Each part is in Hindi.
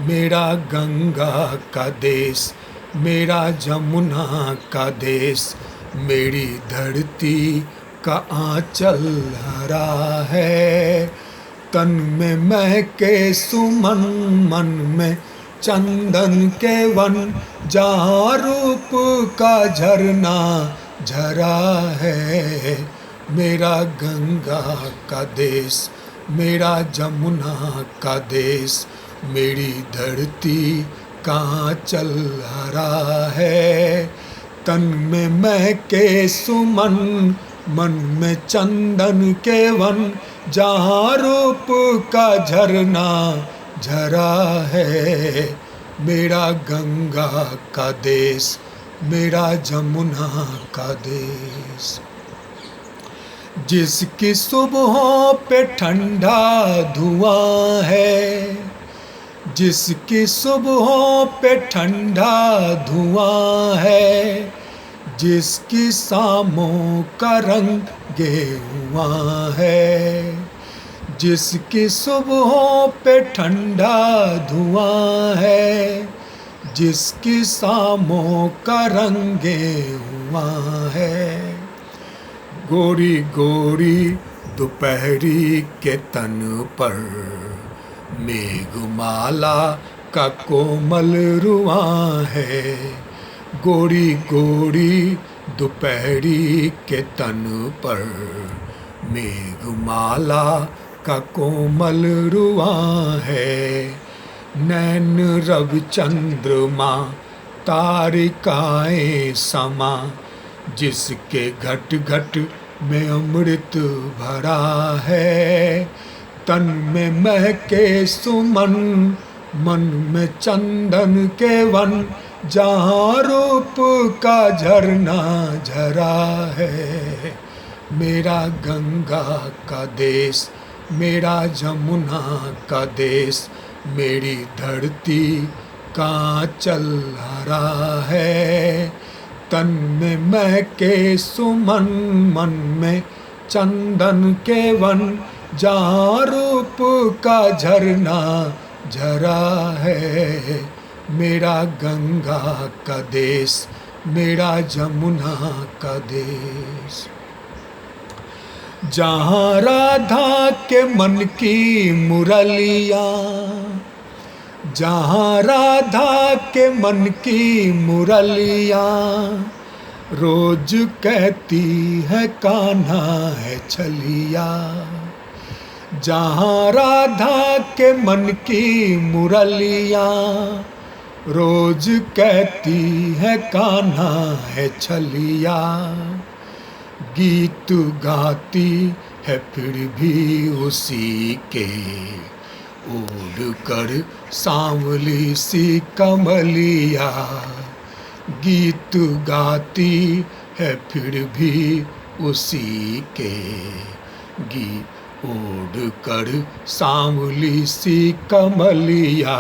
मेरा गंगा का देश, मेरा जमुना का देश, मेरी धरती का आंचल हरा है। तन में महके सुमन, मन में चंदन के वन, जहाँ रूप का झरना झरा है। मेरा गंगा का देश, मेरा जमुना का देश, मेरी धरती का आंचल हरा है। तन में महके सुमन, मन में चंदन के वन, जहाँ रूप का झरना झरा है। मेरा गंगा का देश, मेरा जमुना का देश। जिसकी सुबहों पे ठंडा धुआं है, जिसकी सुबहों पे ठंडा धुआं है, जिसकी शामों का रंग गेरुआ है, जिसकी सुबहों पे ठंडा धुआं है, जिसकी शामों का रंग गेरुआ है। गोरी गोरी दोपहरी के तन पर मेघमाला का कोमल रुआं है। गोरी गोरी दोपहरी के तन पर मेघमाला का कोमल रुआं है। नैन रवि चंद्रमा तारिकाएं समा, जिसके घट घट में अमृत भरा है। तन में महके सुमन, मन में चंदन के वन, जहाँ रूप का झरना झरा है। मेरा गंगा का देश, मेरा जमुना का देश, मेरी धरती का आंचल हरा है। तन में महके सुमन, मन में चंदन के वन, जहाँ रूप का झरना झरा है। मेरा गंगा का देश, मेरा जमुना का देश। जहाँ राधा के मन की मुरलिया, जहाँ राधा के मन की मुरलिया, रोज कहती है कान्हा है छलिया। जहाँ राधा के मन की मुरलिया, रोज कहती है कान्हा है छलिया। गीत गाती है फिर भी उसी के, उड़ कर सांवली सी कमलिया। गीत गाती है फिर भी उसी के, उड़ कर सांवली सी कमलिया।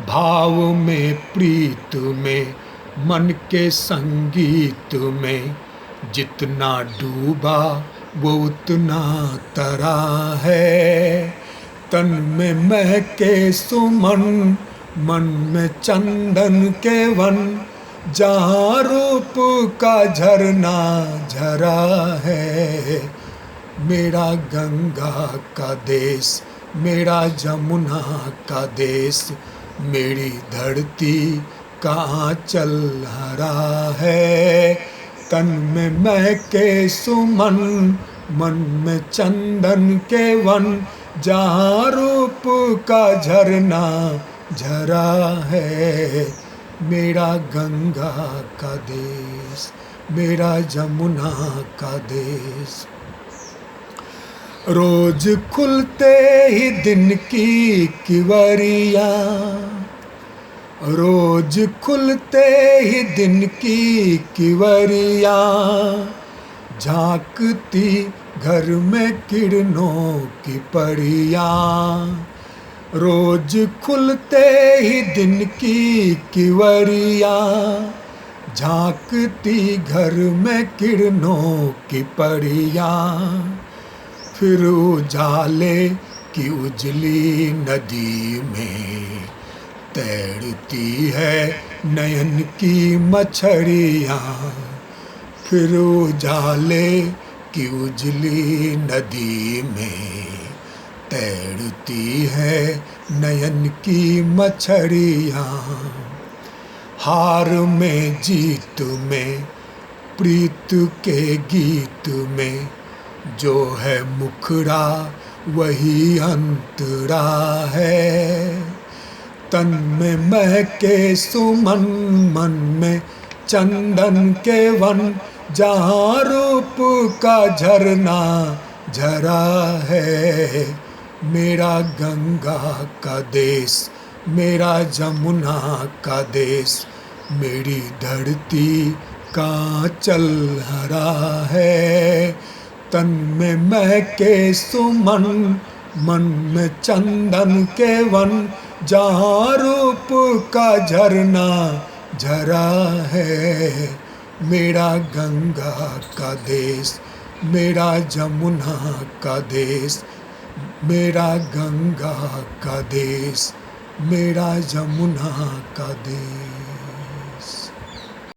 भाव में प्रीत में मन के संगीत में, जितना डूबा वो उतना तरा है। तन में महके सुमन, मन में चंदन के वन, जहाँ रूप का झरना झरा है। मेरा गंगा का देश, मेरा जमुना का देश, मेरी धरती का आंचल हरा है। तन में महके सुमन, मन में चंदन के वन, जहाँ रूप का झरना झरा है। मेरा गंगा का देश, मेरा जमुना का देश। रोज खुलते ही दिन की किवरिया, रोज खुलते ही दिन की किवरिया, झांकती घर में किरणों की परिया। रोज खुलते ही दिन की किवरिया, झांकती घर में किरणों की परिया। फिर उजाले की उजली नदी में तैरती है नयन की मछलियाँ, फिर उजाले की उजली नदी में तैरती है नयन की मछलियाँ। हार में जीत में प्रीत के गीत में जो है मुखड़ा वही अंतरा है। तन में महके सुमन, मन में चंदन के वन, जहाँ रूप का झरना झरा है। मेरा गंगा का देश, मेरा जमुना का देश, मेरी धरती का चल हरा है। तन में महके सुमन, मन में चंदन के वन, जहाँ रूप का झरना झरा है। मेरा गंगा का देश, मेरा जमुना का देश, मेरा गंगा का देश, मेरा जमुना का देश।